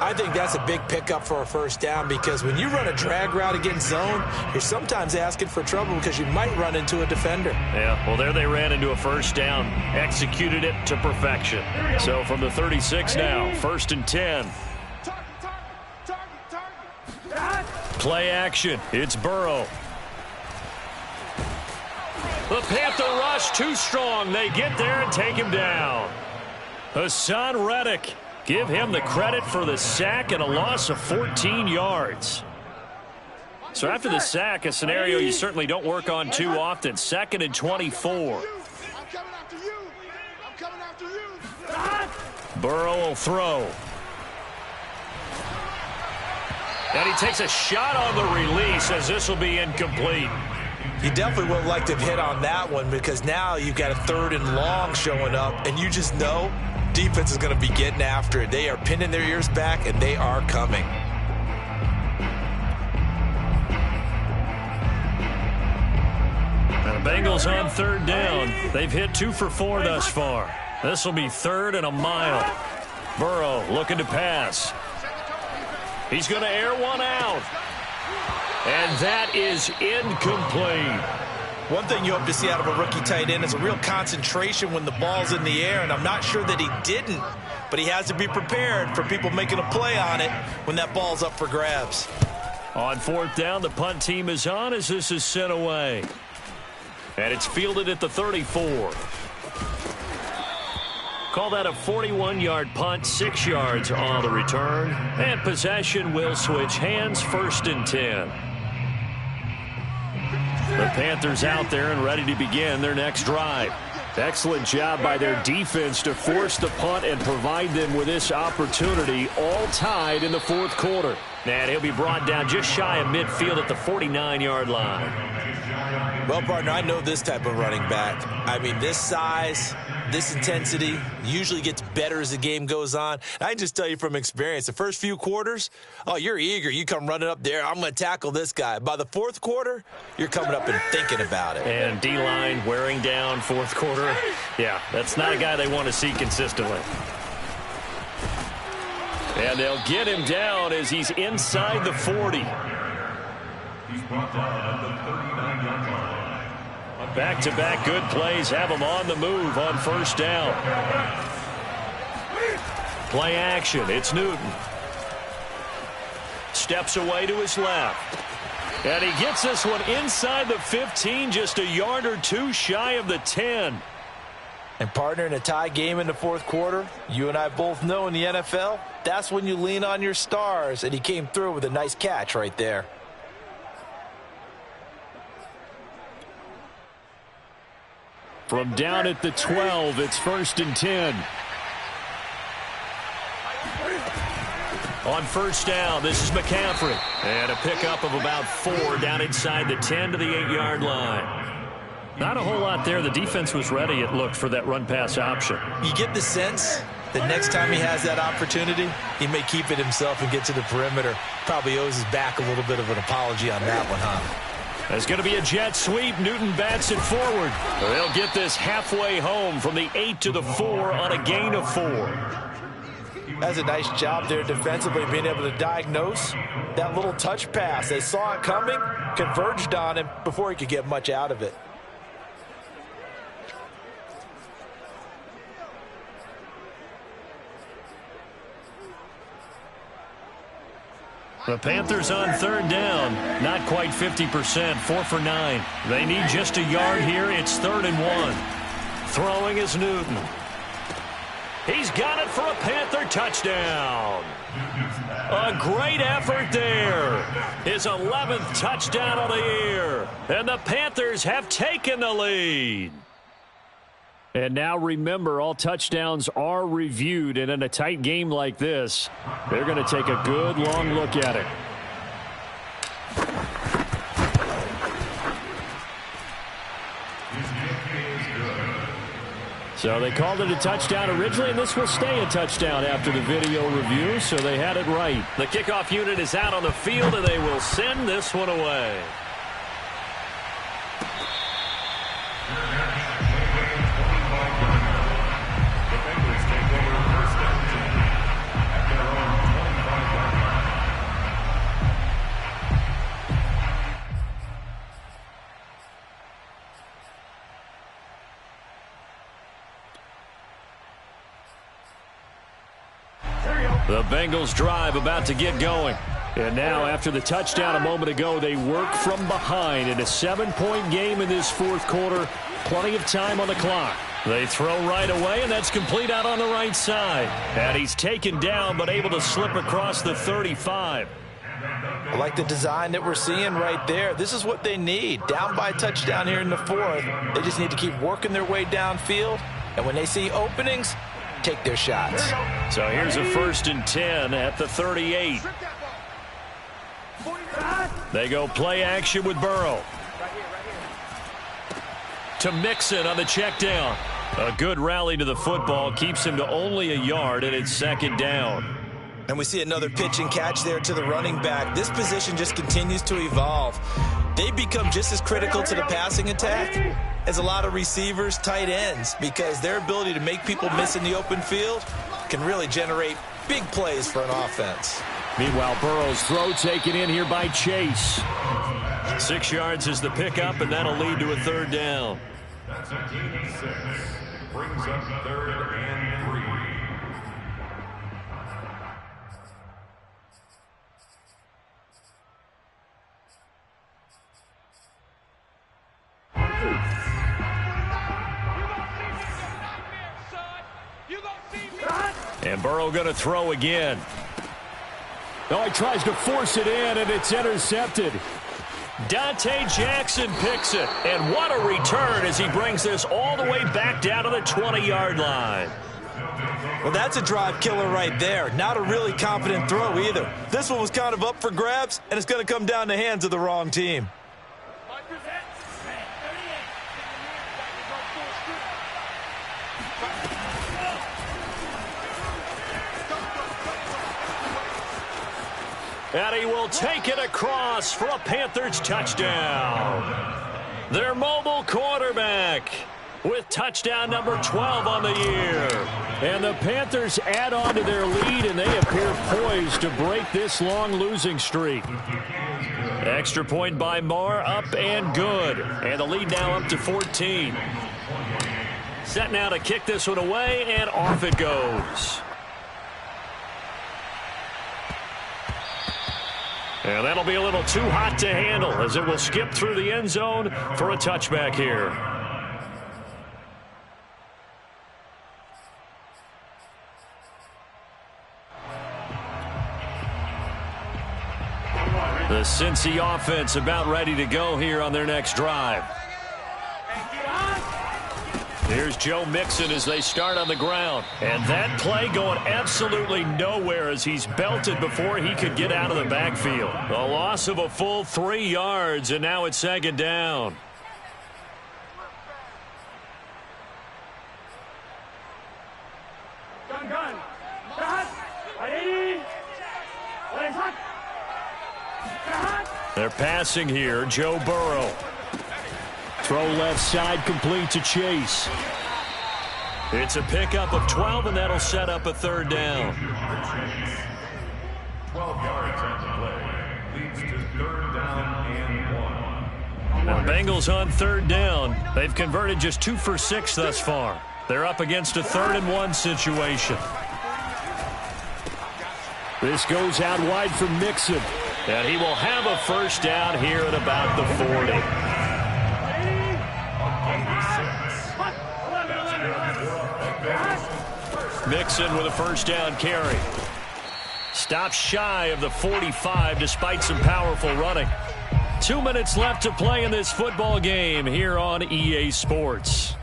I think that's a big pickup for a first down because when you run a drag route against zone, you're sometimes asking for trouble because you might run into a defender. Yeah, well, there they ran into a first down. Executed it to perfection. So from the 36 now, 1st and 10. Play action. It's Burrow. The Panther rush too strong. They get there and take him down. Hassan Reddick. Give him the credit for the sack and a loss of 14 yards. So after the sack, a scenario you certainly don't work on too often. 2nd and 24. Burrow will throw. And he takes a shot on the release as this will be incomplete. You definitely would like to have hit on that one because now you've got a 3rd and long showing up, and you just know defense is going to be getting after it. They are pinning their ears back, and they are coming. And the Bengals on 3rd down. They've hit 2 for 4 thus far. This will be 3rd and a mile. Burrow looking to pass. He's going to air one out. And that is incomplete. One thing you hope to see out of a rookie tight end is a real concentration when the ball's in the air, and I'm not sure that he didn't, but he has to be prepared for people making a play on it when that ball's up for grabs. On 4th down, the punt team is on as this is sent away. And it's fielded at the 34. Call that a 41-yard punt, 6 yards on the return. And possession will switch hands, 1st and 10. The Panthers out there and ready to begin their next drive. Excellent job by their defense to force the punt and provide them with this opportunity, all tied in the 4th quarter. And he'll be brought down just shy of midfield at the 49-yard line. Well, partner, I know this type of running back. I mean, this size, this intensity usually gets better as the game goes on. I can just tell you from experience, the first few quarters, oh, you're eager. You come running up there, I'm going to tackle this guy. By the 4th quarter, you're coming up and thinking about it. And D-line wearing down 4th quarter. Yeah, that's not a guy they want to see consistently. And they'll get him down as he's inside the 40. He's brought down at the 39-yard line. Back-to-back good plays have him on the move on 1st down. Play action. It's Newton. Steps away to his left. And he gets this one inside the 15, just a yard or 2 shy of the 10. And partner, in a tie game in the 4th quarter, you and I both know in the NFL, that's when you lean on your stars. And he came through with a nice catch right there. From down at the 12, it's 1st and 10. On 1st down, this is McCaffrey. And a pickup of about 4 down inside the 10 to the 8-yard line. Not a whole lot there. The defense was ready, it looked, for that run-pass option. You get the sense that next time he has that opportunity, he may keep it himself and get to the perimeter. Probably owes his back a little bit of an apology on that one, huh? There's going to be a jet sweep. Newton bats it forward. They'll get this halfway home from the 8 to the 4 on a gain of 4. That's a nice job there defensively, being able to diagnose that little touch pass. They saw it coming, converged on him before he could get much out of it. The Panthers on 3rd down. Not quite 50%, 4 for 9. They need just a yard here. It's 3rd and 1. Throwing is Newton. He's got it for a Panther touchdown. A great effort there. His 11th touchdown of the year. And the Panthers have taken the lead. And now remember, all touchdowns are reviewed, and in a tight game like this, they're going to take a good long look at it. So they called it a touchdown originally, and this will stay a touchdown after the video review, so they had it right. The kickoff unit is out on the field, and they will send this one away. The Bengals drive about to get going. And now, after the touchdown a moment ago, they work from behind in a 7-point game in this fourth quarter. Plenty of time on the clock. They throw right away, and that's complete out on the right side. And he's taken down, but able to slip across the 35. I like the design that we're seeing right there. This is what they need. Down by a touchdown here in the fourth. They just need to keep working their way downfield. And when they see openings, take their shots. So here's a 1st and 10 at the 38. They go play action with Burrow. To Mixon on the check down. A good rally to the football keeps him to only a yard, and it's 2nd down. And we see another pitch and catch there to the running back. This position just continues to evolve. They become just as critical to the passing attack as a lot of receivers, tight ends, because their ability to make people miss in the open field can really generate big plays for an offense. Meanwhile, Burrow's throw taken in here by Chase. 6 yards is the pickup, and that'll lead to a 3rd down. That's a gain of 6. Brings up 3rd and 3. And Burrow going to throw again. Oh, he tries to force it in, and it's intercepted. Dante Jackson picks it. And what a return as he brings this all the way back down to the 20-yard line. Well, that's a drive killer right there. Not a really confident throw either. This one was kind of up for grabs, and it's going to come down the hands of the wrong team. And he will take it across for a Panthers touchdown. Their mobile quarterback with touchdown number 12 on the year. And the Panthers add on to their lead, and they appear poised to break this long losing streak. Extra point by Marr, up and good. And the lead now up to 14. Set now to kick this one away, and off it goes. And that'll be a little too hot to handle as it will skip through the end zone for a touchback here. The Cincy offense about ready to go here on their next drive. Here's Joe Mixon as they start on the ground. And that play going absolutely nowhere as he's belted before he could get out of the backfield. A loss of a full 3 yards, and now it's 2nd down. They're passing here, Joe Burrow. Throw left side, complete to Chase. It's a pickup of 12, and that'll set up a 3rd down. 12 yards on the play. Leads to 3rd down and 1. Now, Bengals on 3rd down. They've converted just 2 for 6 thus far. They're up against a 3rd and 1 situation. This goes out wide for Mixon. And he will have a 1st down here at about the 40. Mixon with a 1st down carry. Stops shy of the 45 despite some powerful running. 2 minutes left to play in this football game here on EA Sports.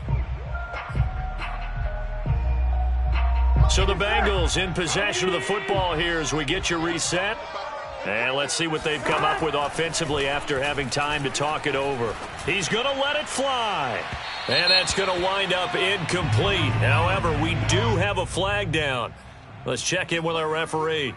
So the Bengals in possession of the football here as we get you reset. And let's see what they've come up with offensively after having time to talk it over. He's going to let it fly. And that's going to wind up incomplete. However, we do have a flag down. Let's check in with our referee.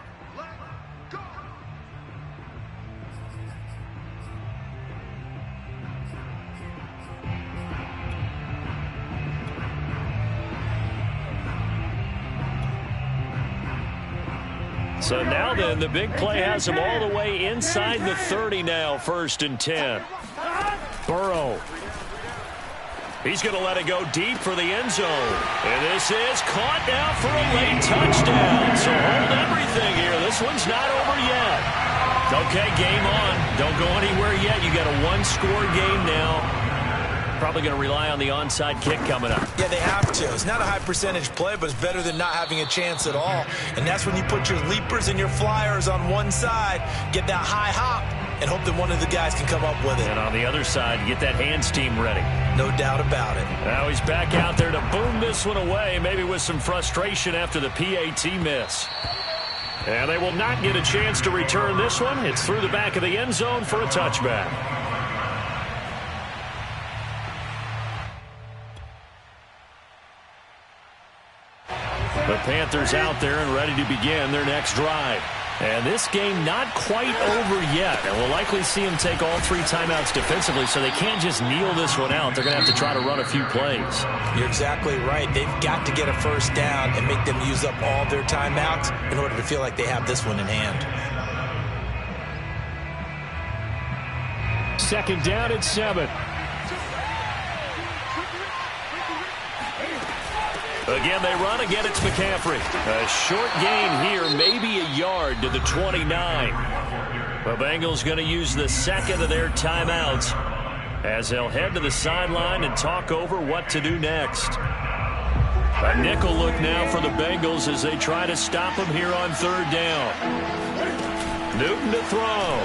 So now then, the big play has him all the way inside the 30 now, 1st and 10. Burrow. He's going to let it go deep for the end zone. And this is caught now for a late touchdown. So hold everything here. This one's not over yet. Okay, game on. Don't go anywhere yet. You got a one-score game now. Probably going to rely on the onside kick coming up. Yeah, they have to. It's not a high percentage play, but it's better than not having a chance at all. And that's when you put your leapers and your flyers on one side, get that high hop, and hope that one of the guys can come up with it. And on the other side, get that hands team ready. No doubt about it. Now he's back out there to boom this one away, maybe with some frustration after the PAT miss. And they will not get a chance to return this one. It's through the back of the end zone for a touchback. The Panthers out there and ready to begin their next drive. And this game not quite over yet. And we'll likely see them take all 3 timeouts defensively, so they can't just kneel this one out. They're going to have to try to run a few plays. You're exactly right. They've got to get a first down and make them use up all their timeouts in order to feel like they have this one in hand. 2nd down at 7. Again, they run. Again, it's McCaffrey. A short gain here, maybe a yard to the 29. The Bengals going to use the 2nd of their timeouts as they'll head to the sideline and talk over what to do next. A nickel look now for the Bengals as they try to stop him here on 3rd down. Newton to throw.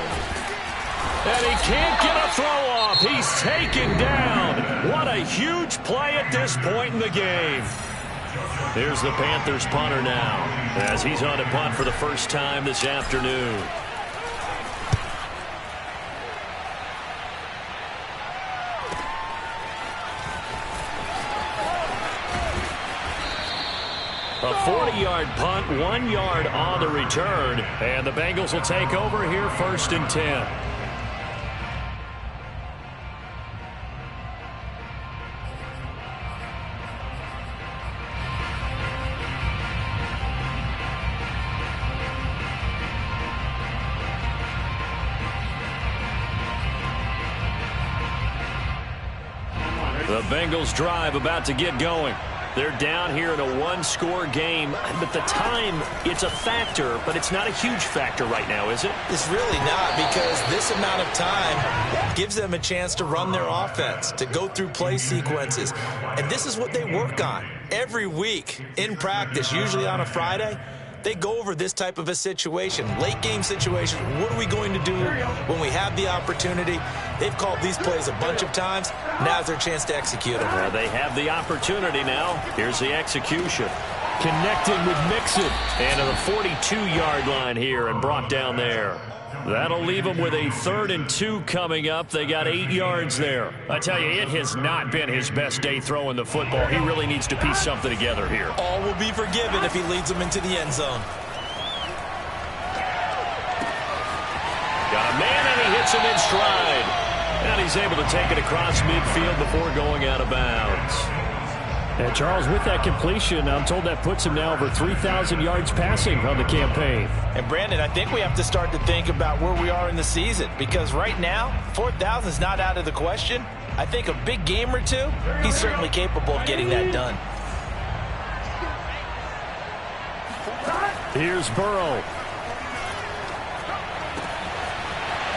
And he can't get a throw off. He's taken down. What a huge play at this point in the game. Here's the Panthers punter now as he's on a punt for the first time this afternoon. A 40-yard punt, 1 yard on the return, and the Bengals will take over here 1st and 10. The Bengals drive about to get going. They're down here in a 1-score game, but the time, it's a factor, but it's not a huge factor right now, is it? It's really not, because this amount of time gives them a chance to run their offense, to go through play sequences. And this is what they work on every week in practice, usually on a Friday. They go over this type of a situation, late game situation. What are we going to do when we have the opportunity? They've called these plays a bunch of times. Now's their chance to execute them. Well, they have the opportunity now. Here's the execution. Connected with Mixon. And to the 42-yard line here and brought down there. That'll leave them with a 3rd and 2 coming up. They got 8 yards there. I tell you, it has not been his best day throwing the football. He really needs to piece something together here. All will be forgiven if he leads them into the end zone. Got a man, and he hits him in stride. And he's able to take it across midfield before going out of bounds. And Charles, with that completion, I'm told that puts him now over 3,000 yards passing on the campaign. And Brandon, I think we have to start to think about where we are in the season, because right now, 4,000 is not out of the question. I think a big game or two, he's certainly capable of getting that done. Here's Burrow.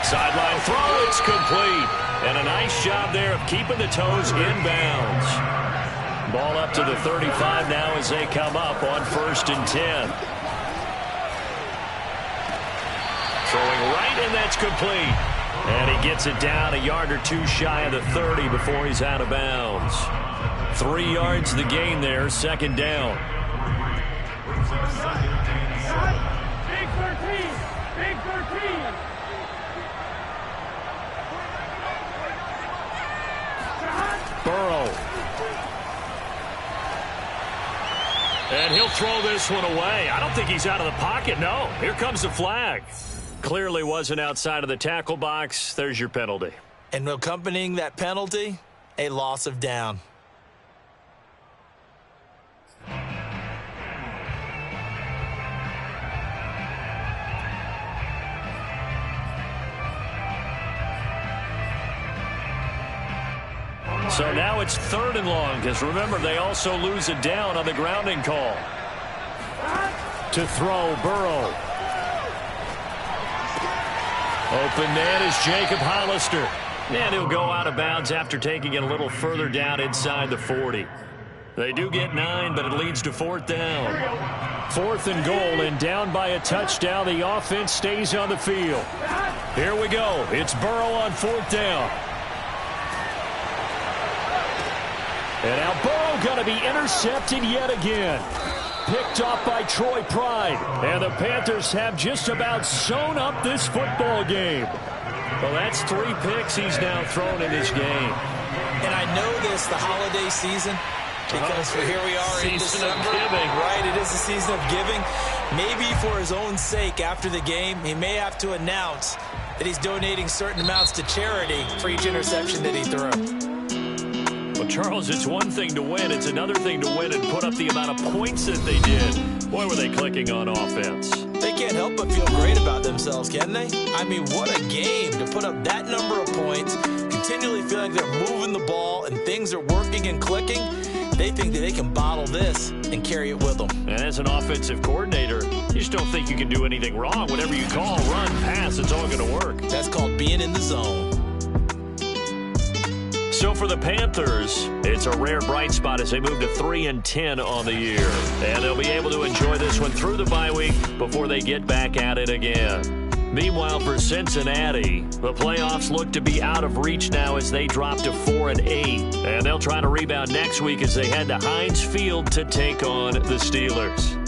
Sideline throw, it's complete. And a nice job there of keeping the toes inbounds. Ball up to the 35 now as they come up on 1st and 10. Throwing right, and that's complete. And he gets it down a yard or 2 shy of the 30 before he's out of bounds. 3 yards the gain there, 2nd down. Big 13. Burrow. And he'll throw this one away. I don't think he's out of the pocket. No, here comes the flag. Clearly wasn't outside of the tackle box. There's your penalty. And accompanying that penalty, a loss of down. So now it's 3rd and long, because remember, they also lose a down on the grounding call. To throw, Burrow. Open man is Jacob Hollister. And he'll go out of bounds after taking it a little further down inside the 40. They do get 9, but it leads to 4th down. 4th and goal, and down by a touchdown. The offense stays on the field. Here we go. It's Burrow on 4th down. And now Burrow going to be intercepted yet again. Picked off by Troy Pride. And the Panthers have just about sewn up this football game. Well, that's 3 picks he's now thrown in this game. And I know this, the holiday season, because here we are in December. Season of giving. Right, it is a season of giving. Maybe for his own sake, after the game, he may have to announce that he's donating certain amounts to charity for each interception that he threw. Well, Charles, it's one thing to win. It's another thing to win and put up the amount of points that they did. Boy, were they clicking on offense. They can't help but feel great about themselves, can they? I mean, what a game to put up that number of points, continually feeling like they're moving the ball and things are working and clicking. They think that they can bottle this and carry it with them. And as an offensive coordinator, you just don't think you can do anything wrong. Whatever you call, run, pass, it's all going to work. That's called being in the zone. So for the Panthers, it's a rare bright spot as they move to 3-10 on the year. And they'll be able to enjoy this one through the bye week before they get back at it again. Meanwhile, for Cincinnati, the playoffs look to be out of reach now as they drop to 4-8. And they'll try to rebound next week as they head to Heinz Field to take on the Steelers.